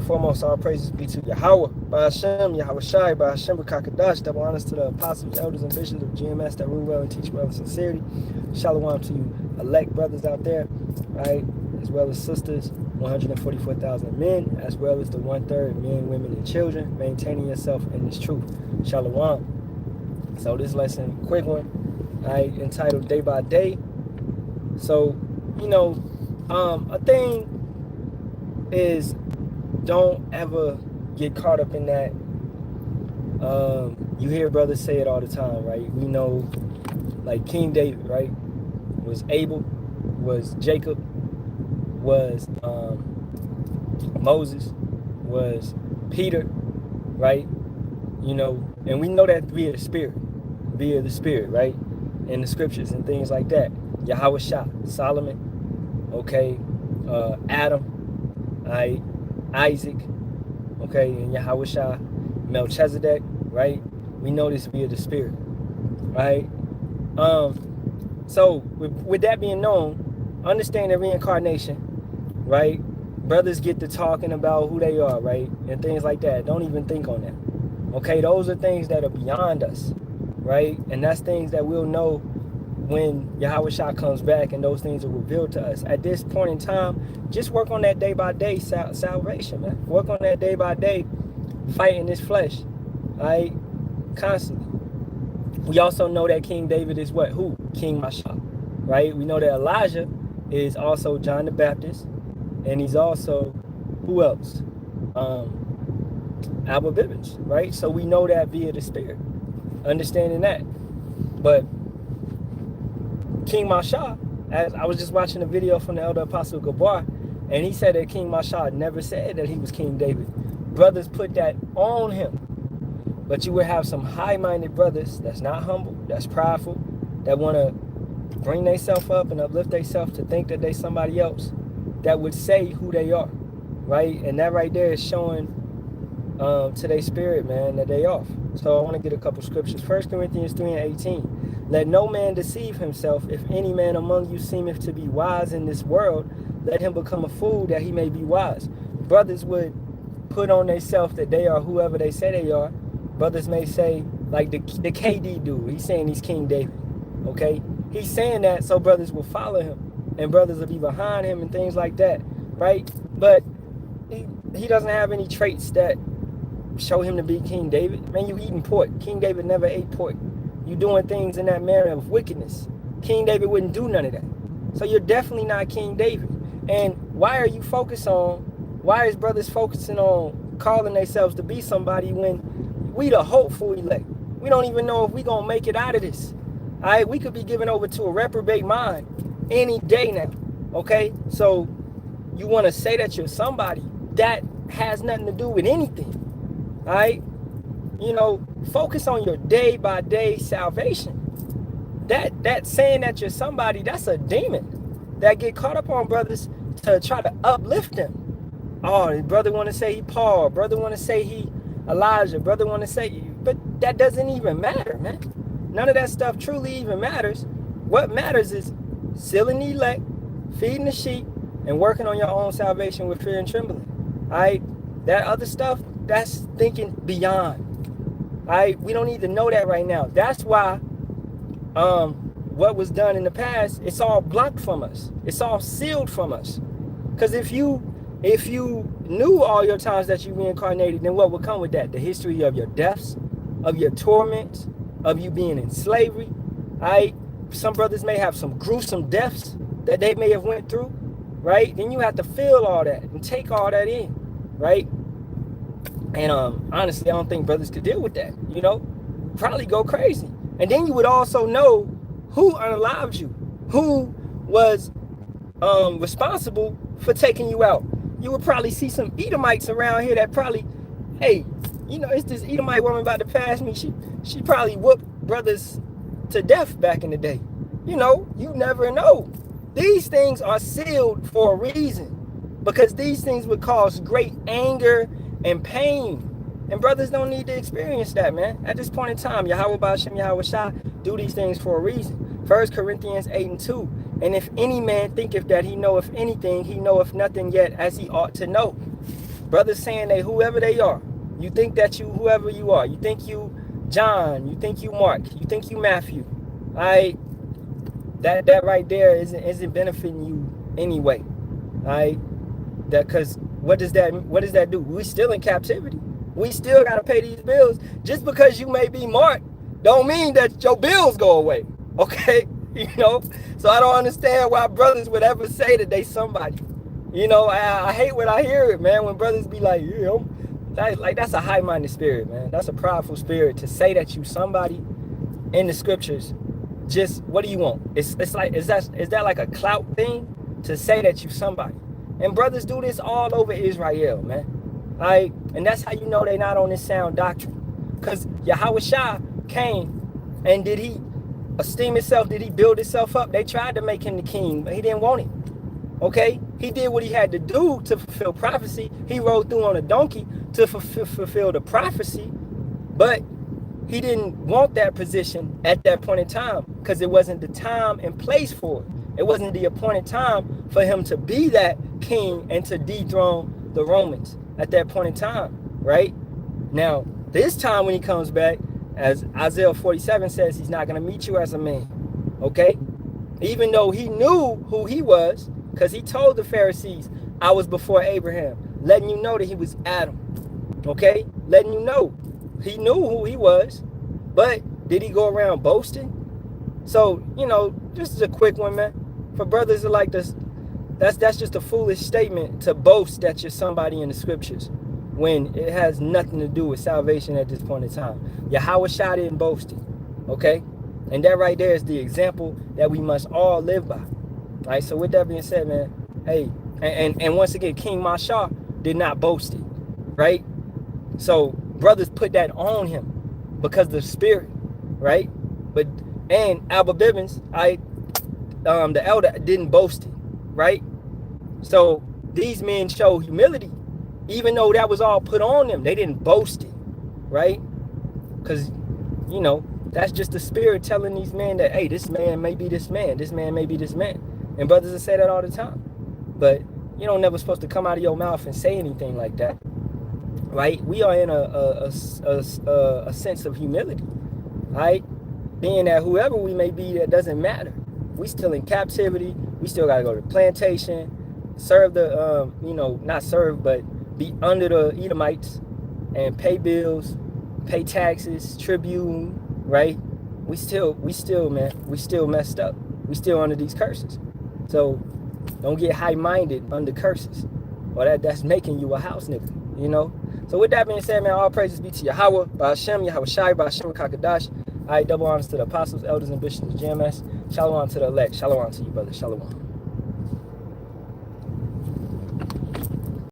and foremost, all praises be to Yahawah, Bahasham, Yahawashi, Bahasham, Kakadash. Double honors to the apostles, elders, and bishops of GMS that rule well and teach well with sincerity. Shalawam to you elect brothers out there, right? As well as sisters, 144,000 men, as well as the 1/3 men, women, and children, maintaining yourself in this truth. Shalawam. So this lesson, quick one, right, entitled Day by Day. So, a thing is, don't ever get caught up in that. You hear brothers say it all the time, right? We know, like King David, right, was Abel, was Jacob, was Moses, was Peter, right? And we know that via the Spirit, right? In the scriptures and things like that. Yahawashi, Solomon, okay, Adam, right? Isaac, okay, and Yahawashi, Melchizedek, right? We know this via the Spirit, right? So with that being known, understand the reincarnation, right? Brothers get to talking about who they are, right? And things like that. Don't even think on that. Okay, those are things that are beyond us, right? And that's things that we'll know when Yahawashi comes back and those things are revealed to us. At this point in time, just work on that day-by-day salvation, man. Work on that day-by-day fighting this flesh, right? Constantly. We also know that King David is what? Who? King Masha, right? We know that Elijah is also John the Baptist, and he's also, who else? Abba Bibbins, right? So we know that via the Spirit, understanding that. But King Masha, as I was just watching a video from the elder apostle Gabar, and he said that King Masha never said that he was King David. Brothers put that on him. But you would have some high-minded brothers that's not humble, that's prideful, that want to bring themselves up and uplift themselves to think that they somebody else, that would say who they are, right? And that right there is showing to their spirit, man, that they off. So I want to get a couple scriptures. 1 Corinthians 3:18. Let no man deceive himself. If any man among you seemeth to be wise in this world, let him become a fool that he may be wise. Brothers would put on themselves that they are whoever they say they are. Brothers may say, like the KD dude, he's saying he's King David, okay? He's saying that so brothers will follow him, and brothers will be behind him and things like that, right? But he doesn't have any traits that show him to be King David. Man, you eating pork. King David never ate pork. You doing things in that manner of wickedness. King David wouldn't do none of that. So you're definitely not King David. And why is brothers focusing on calling themselves to be somebody when we the hopeful elect? We don't even know if we gonna make it out of this. All right, we could be given over to a reprobate mind any day now, okay? So you want to say that you're somebody that has nothing to do with anything, all right? Focus on your day-by-day salvation. That saying that you're somebody, that's a demon that get caught up on brothers to try to uplift them. Oh, brother want to say he Paul, brother want to say he Elijah, brother want to say, but that doesn't even matter, man. None of that stuff truly even matters. What matters is sealing the elect, feeding the sheep, and working on your own salvation with fear and trembling. All right? That other stuff, that's thinking beyond. All right? We don't need to know that right now. That's why what was done in the past, it's all blocked from us. It's all sealed from us. Because if you knew all your times that you reincarnated, then what would come with that? The history of your deaths, of your torments, of you being in slavery. All right? Some brothers may have some gruesome deaths that they may have went through, right? Then you have to feel all that and take all that in, right? And honestly, I don't think brothers could deal with that, probably go crazy. And then you would also know who unalived you, who was responsible for taking you out. You would probably see some Edomites around here that probably, hey, it's this Edomite woman about to pass me. She probably whooped brothers to death back in the day. You never know. These things are sealed for a reason, because these things would cause great anger and pain. And brothers don't need to experience that, man. At this point in time, Yahawah, Bahasham, Yahawashi do these things for a reason. 1 Corinthians 8:2. And if any man thinketh that he knoweth anything, he knoweth nothing yet as he ought to know. Brothers saying they whoever they are. You think that you whoever you are. You think you John. You think you Mark. You think you Matthew. All right. That right there isn't benefiting you anyway. All right. That because what does that do? We still in captivity. We still gotta pay these bills. Just because you may be Mark, don't mean that your bills go away. Okay. You know. So I don't understand why brothers would ever say that they somebody. You know, I hate when I hear it, man. When brothers be like, yeah, that's a high-minded spirit, man. That's a prideful spirit to say that you somebody in the scriptures. Just what do you want? It's like is that like a clout thing to say that you somebody? And brothers do this all over Israel, man. All right, and that's how you know they not on this sound doctrine. Because Yahawashi came, and did he esteem himself? Did he build himself up? They tried to make him the king, but he didn't want it. Okay, he did what he had to do to fulfill prophecy. He rode through on a donkey to fulfill the prophecy, but he didn't want that position at that point in time because it wasn't the time and place for it. It wasn't the appointed time for him to be that king and to dethrone the Romans at that point in time, right? Now, this time when he comes back, as Isaiah 47 says, he's not going to meet you as a man, okay? Even though he knew who he was, because he told the Pharisees, I was before Abraham, letting you know that he was Adam, okay? Letting you know. He knew who he was, but did he go around boasting? So, you know, just a quick one, man. For brothers like this, that's just a foolish statement to boast that you're somebody in the scriptures when it has nothing to do with salvation at this point in time. Yahawashi didn't boast it, okay? And that right there is the example that we must all live by. All right, so with that being said, man, hey, and once again, King Masha did not boast it, right? So brothers put that on him because of the spirit, right? But and Abba Bibbins, the elder didn't boast it, right? So these men show humility, even though that was all put on them. They didn't boast it, right? Because, you know, that's just the spirit telling these men that, hey, this man may be this man, this man may be this man. And brothers will say that all the time. But you don't never supposed to come out of your mouth and say anything like that, right? We are in a sense of humility, right? Being that whoever we may be, that doesn't matter. We still in captivity. We still got to go to the plantation, serve the, you know, not serve, but be under the Edomites and pay bills, pay taxes, tribute, right? We still, man, we still messed up. We still under these curses. So don't get high-minded under curses, or that's making you a house nigga, you know? So with that being said, man, all praises be to Yahawah, Bahasham, Yahawashi, Bahasham, Kakadash. All right, double honors to the apostles, elders, and bishops of GMS. Shalawam to the elect. Shalawam to you, brother. Shalawam.